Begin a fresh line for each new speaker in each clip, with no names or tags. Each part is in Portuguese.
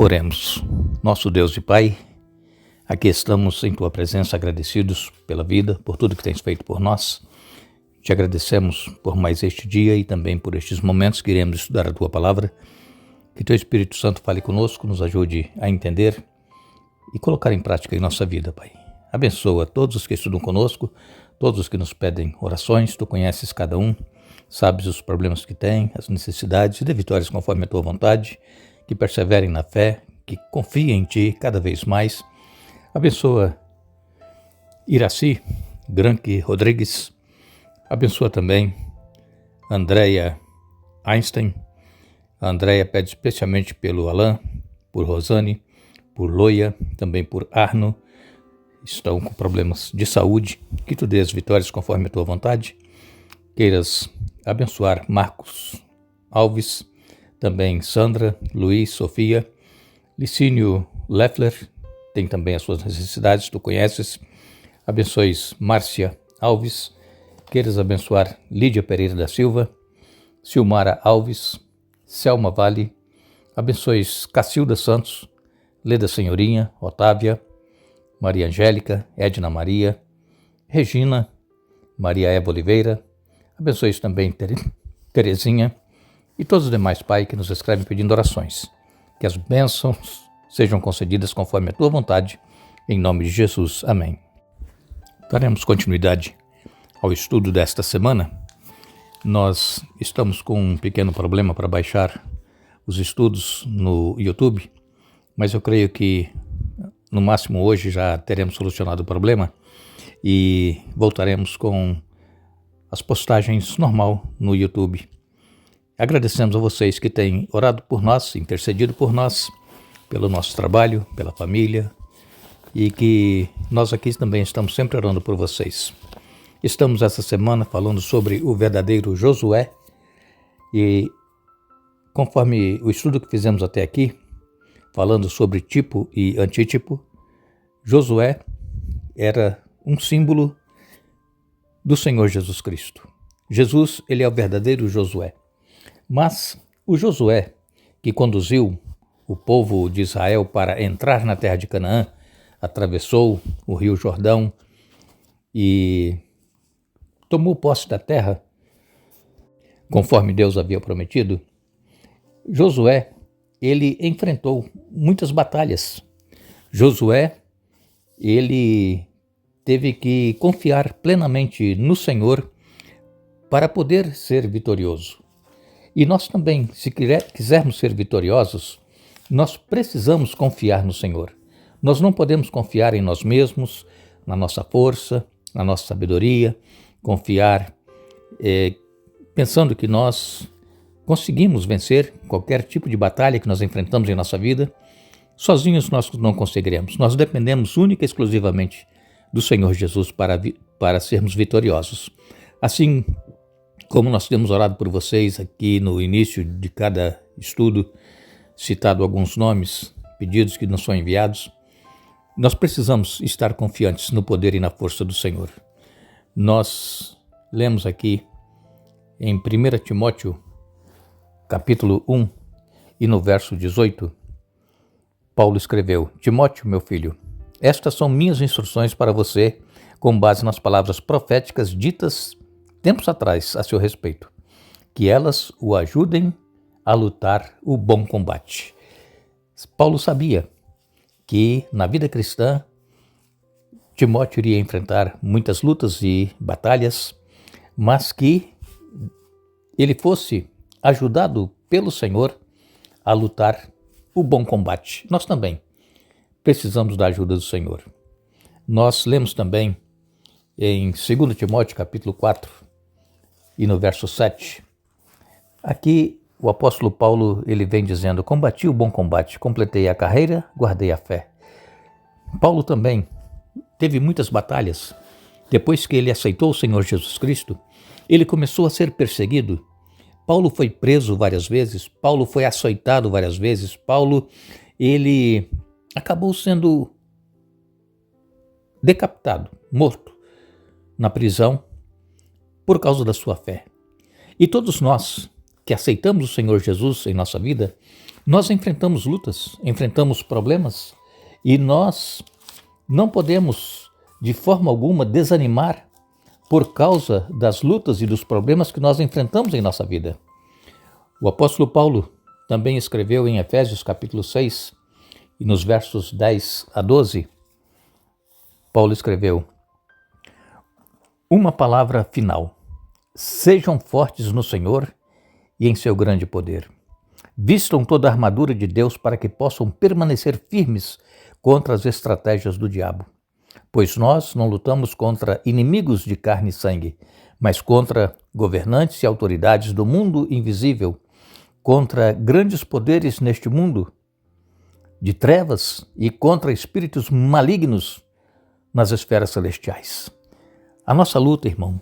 Oremos. Nosso Deus e Pai, aqui estamos em Tua presença agradecidos pela vida, por tudo que Tens feito por nós. Te agradecemos por mais este dia e também por estes momentos que iremos estudar a Tua Palavra. Que Teu Espírito Santo fale conosco, nos ajude a entender e colocar em prática em nossa vida, Pai. Abençoa todos os que estudam conosco, todos os que nos pedem orações. Tu conheces cada um, sabes os problemas que têm, as necessidades e dê vitórias conforme a Tua vontade. Que perseverem na fé, que confiem em Ti cada vez mais. Abençoa Iraci, Granque Rodrigues. Abençoa também Andréia Einstein. A Andréia pede especialmente pelo Alain, por Rosane, por Loia, também por Arno. Estão com problemas de saúde. Que Tu dês vitórias conforme a Tua vontade. Queiras abençoar Marcos Alves, também Sandra, Luiz, Sofia, Licínio Leffler, tem também as suas necessidades, Tu conheces. Abençoes Márcia Alves, queiras abençoar Lídia Pereira da Silva, Silmara Alves, Selma Vale, abençoes Cacilda Santos, Leda Senhorinha, Otávia, Maria Angélica, Edna Maria, Regina, Maria Eva Oliveira, abençoes também Terezinha, e todos os demais, Pai, que nos escrevem pedindo orações. Que as bênçãos sejam concedidas conforme a Tua vontade, em nome de Jesus. Amém. Daremos continuidade ao estudo desta semana. Nós estamos com um pequeno problema para baixar os estudos no YouTube, mas eu creio que no máximo hoje já teremos solucionado o problema e voltaremos com as postagens normal no YouTube. Agradecemos a vocês que têm orado por nós, intercedido por nós, pelo nosso trabalho, pela família, e que nós aqui também estamos sempre orando por vocês. Estamos essa semana falando sobre o verdadeiro Josué, e conforme o estudo que fizemos até aqui, falando sobre tipo e antítipo, Josué era um símbolo do Senhor Jesus Cristo. Jesus, ele é o verdadeiro Josué. Mas o Josué, que conduziu o povo de Israel para entrar na terra de Canaã, atravessou o rio Jordão e tomou posse da terra, conforme Deus havia prometido. Josué, ele enfrentou muitas batalhas. Josué, ele teve que confiar plenamente no Senhor para poder ser vitorioso. E nós também, se quisermos ser vitoriosos, nós precisamos confiar no Senhor. Nós não podemos confiar em nós mesmos, na nossa força, na nossa sabedoria, confiar pensando que nós conseguimos vencer qualquer tipo de batalha que nós enfrentamos em nossa vida. Sozinhos nós não conseguiremos. Nós dependemos única e exclusivamente do Senhor Jesus para sermos vitoriosos. Assim como nós temos orado por vocês aqui no início de cada estudo, citado alguns nomes, pedidos que nos são enviados, nós precisamos estar confiantes no poder e na força do Senhor. Nós lemos aqui em 1 Timóteo, capítulo 1, e no verso 18, Paulo escreveu: Timóteo, meu filho, estas são minhas instruções para você, com base nas palavras proféticas ditas tempos atrás a seu respeito, que elas o ajudem a lutar o bom combate. Paulo sabia que na vida cristã Timóteo iria enfrentar muitas lutas e batalhas, mas que ele fosse ajudado pelo Senhor a lutar o bom combate. Nós também precisamos da ajuda do Senhor. Nós lemos também em 2 Timóteo capítulo 4, e no verso 7, aqui o apóstolo Paulo ele vem dizendo: combati o bom combate, completei a carreira, guardei a fé. Paulo também teve muitas batalhas. Depois que ele aceitou o Senhor Jesus Cristo, ele começou a ser perseguido. Paulo foi preso várias vezes, Paulo foi açoitado várias vezes, Paulo ele acabou sendo decapitado, morto na prisão por causa da sua fé. E todos nós que aceitamos o Senhor Jesus em nossa vida, Nós enfrentamos lutas, enfrentamos problemas e nós não podemos, de forma alguma, desanimar por causa das lutas e dos problemas que nós enfrentamos em nossa vida. O apóstolo Paulo também escreveu em Efésios capítulo 6, e nos versos 10 a 12, Paulo escreveu: uma palavra final. Sejam fortes no Senhor e em seu grande poder. Vistam toda a armadura de Deus para que possam permanecer firmes contra as estratégias do diabo. Pois nós não lutamos contra inimigos de carne e sangue, mas contra governantes e autoridades do mundo invisível, contra grandes poderes neste mundo de trevas e contra espíritos malignos nas esferas celestiais. A nossa luta, irmão,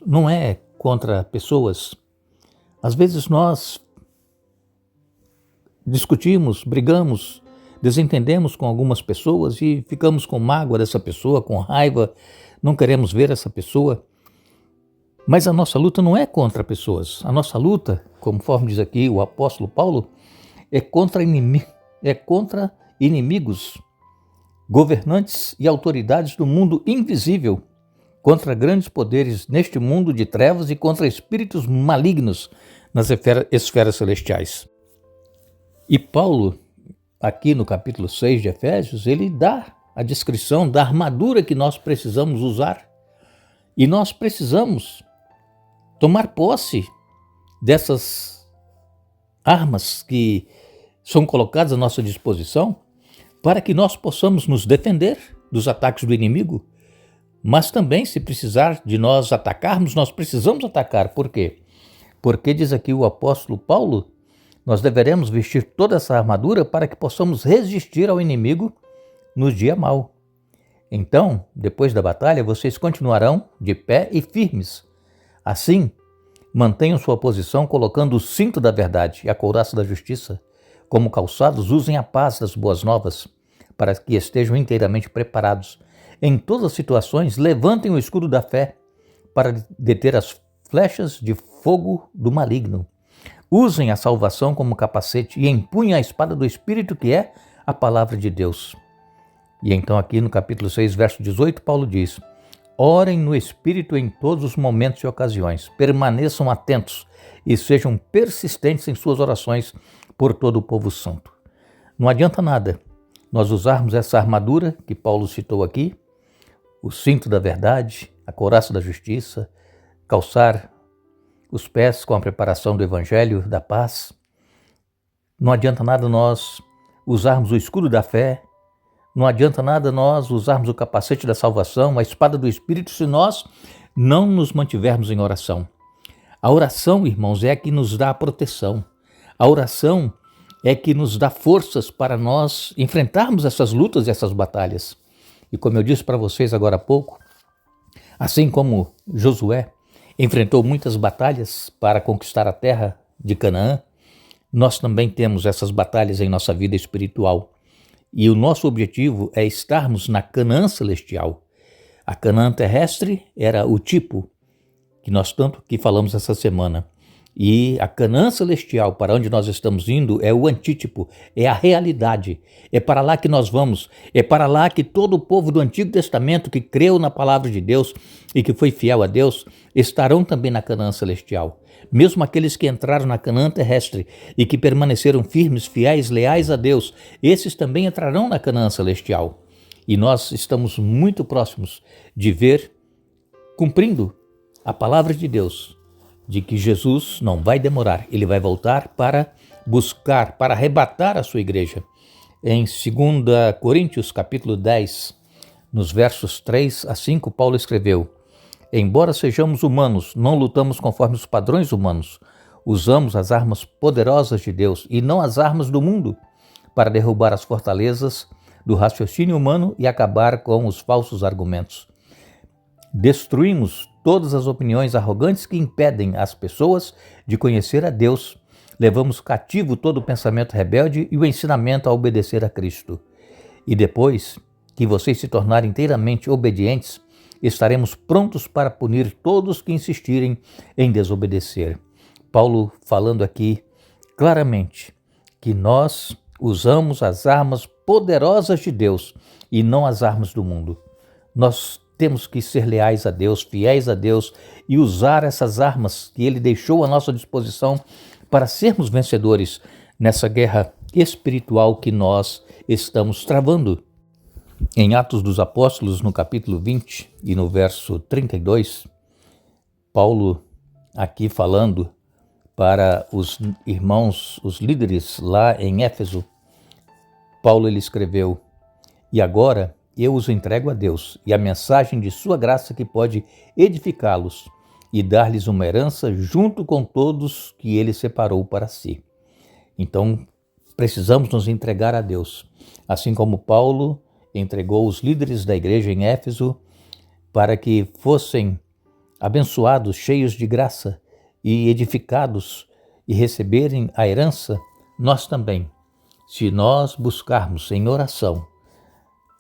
não é contra pessoas. Às vezes nós discutimos, brigamos, desentendemos com algumas pessoas e ficamos com mágoa dessa pessoa, com raiva, não queremos ver essa pessoa. Mas a nossa luta não é contra pessoas. A nossa luta, conforme diz aqui o apóstolo Paulo, é contra inimigos, governantes e autoridades do mundo invisível, contra grandes poderes neste mundo de trevas e contra espíritos malignos nas esferas celestiais. E Paulo, aqui no capítulo 6 de Efésios, ele dá a descrição da armadura que nós precisamos usar. E nós precisamos tomar posse dessas armas que são colocadas à nossa disposição para que nós possamos nos defender dos ataques do inimigo. Mas também, se precisar de nós atacarmos, nós precisamos atacar. Por quê? Porque diz aqui o apóstolo Paulo, nós deveremos vestir toda essa armadura para que possamos resistir ao inimigo no dia mau. Então, depois da batalha, vocês continuarão de pé e firmes. Assim, mantenham sua posição colocando o cinto da verdade e a couraça da justiça. Como calçados, usem a paz das boas novas, para que estejam inteiramente preparados. Em todas as situações, levantem o escudo da fé para deter as flechas de fogo do maligno. Usem a salvação como capacete e empunhem a espada do Espírito, que é a palavra de Deus. E então aqui no capítulo 6, verso 18, Paulo diz: orem no Espírito em todos os momentos e ocasiões, permaneçam atentos e sejam persistentes em suas orações por todo o povo santo. Não adianta nada nós usarmos essa armadura que Paulo citou aqui, o cinto da verdade, a couraça da justiça, calçar os pés com a preparação do Evangelho da paz. Não adianta nada nós usarmos o escudo da fé, não adianta nada nós usarmos o capacete da salvação, a espada do Espírito, se nós não nos mantivermos em oração. A oração, irmãos, é a que nos dá a proteção. A oração é que nos dá forças para nós enfrentarmos essas lutas e essas batalhas. E como eu disse para vocês agora há pouco, assim como Josué enfrentou muitas batalhas para conquistar a terra de Canaã, nós também temos essas batalhas em nossa vida espiritual. E o nosso objetivo é estarmos na Canaã celestial. A Canaã terrestre era o tipo que nós tanto que falamos essa semana. E a Canaã celestial, para onde nós estamos indo, é o antítipo, é a realidade. É para lá que nós vamos, é para lá que todo o povo do Antigo Testamento que creu na palavra de Deus e que foi fiel a Deus, estarão também na Canaã celestial. Mesmo aqueles que entraram na Canaã terrestre e que permaneceram firmes, fiéis, leais a Deus, esses também entrarão na Canaã celestial. E nós estamos muito próximos de ver, cumprindo a palavra de Deus, de que Jesus não vai demorar, ele vai voltar para buscar, para arrebatar a sua igreja. Em 2 Coríntios, capítulo 10, nos versos 3 a 5, Paulo escreveu: embora sejamos humanos, não lutamos conforme os padrões humanos. Usamos as armas poderosas de Deus e não as armas do mundo para derrubar as fortalezas do raciocínio humano e acabar com os falsos argumentos. Destruímos todas as opiniões arrogantes que impedem as pessoas de conhecer a Deus. Levamos cativo todo o pensamento rebelde e o ensinamento a obedecer a Cristo. E depois que vocês se tornarem inteiramente obedientes, estaremos prontos para punir todos que insistirem em desobedecer. Paulo falando aqui claramente que nós usamos as armas poderosas de Deus e não as armas do mundo. Nós temos que ser leais a Deus, fiéis a Deus e usar essas armas que Ele deixou à nossa disposição para sermos vencedores nessa guerra espiritual que nós estamos travando. Em Atos dos Apóstolos, no capítulo 20 e no verso 32, Paulo aqui falando para os irmãos, os líderes lá em Éfeso, Paulo ele escreveu: "E agora eu os entrego a Deus e a mensagem de sua graça que pode edificá-los e dar-lhes uma herança junto com todos que ele separou para si." Então, precisamos nos entregar a Deus, assim como Paulo entregou os líderes da igreja em Éfeso para que fossem abençoados, cheios de graça e edificados e receberem a herança. Nós também, se nós buscarmos em oração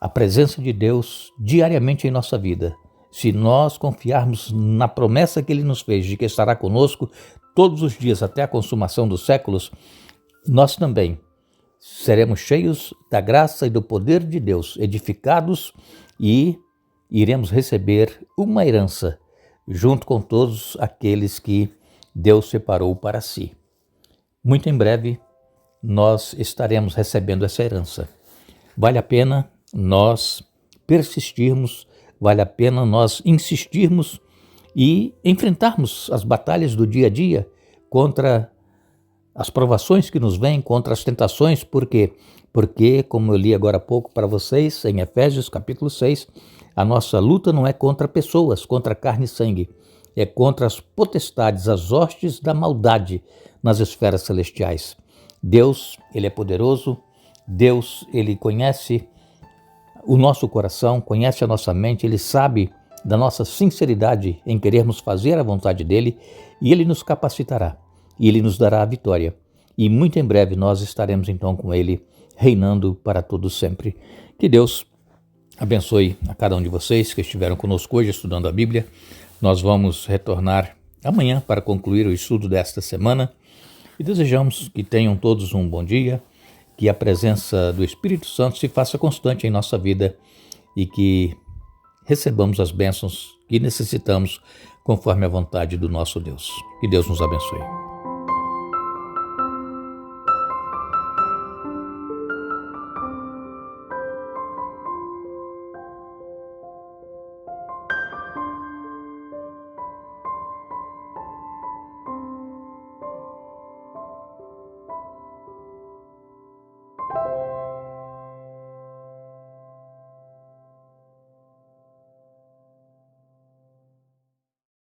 a presença de Deus diariamente em nossa vida, se nós confiarmos na promessa que Ele nos fez de que estará conosco todos os dias até a consumação dos séculos, nós também seremos cheios da graça e do poder de Deus, edificados, e iremos receber uma herança junto com todos aqueles que Deus separou para si. Muito em breve nós estaremos recebendo essa herança. Vale a pena nós persistirmos, vale a pena nós insistirmos e enfrentarmos as batalhas do dia a dia contra as provações que nos vêm, contra as tentações. Por quê? Porque, como eu li agora há pouco para vocês, em Efésios capítulo 6, a nossa luta não é contra pessoas, contra carne e sangue, é contra as potestades, as hostes da maldade nas esferas celestiais. Deus, Ele é poderoso, Deus, Ele conhece o nosso coração, conhece a nossa mente, Ele sabe da nossa sinceridade em querermos fazer a vontade dEle, e Ele nos capacitará. E Ele nos dará a vitória. E muito em breve nós estaremos então com Ele, reinando para todo sempre. Que Deus abençoe a cada um de vocês que estiveram conosco hoje estudando a Bíblia. Nós vamos retornar amanhã para concluir o estudo desta semana. E desejamos que tenham todos um bom dia, que a presença do Espírito Santo se faça constante em nossa vida e que recebamos as bênçãos que necessitamos conforme a vontade do nosso Deus. Que Deus nos abençoe.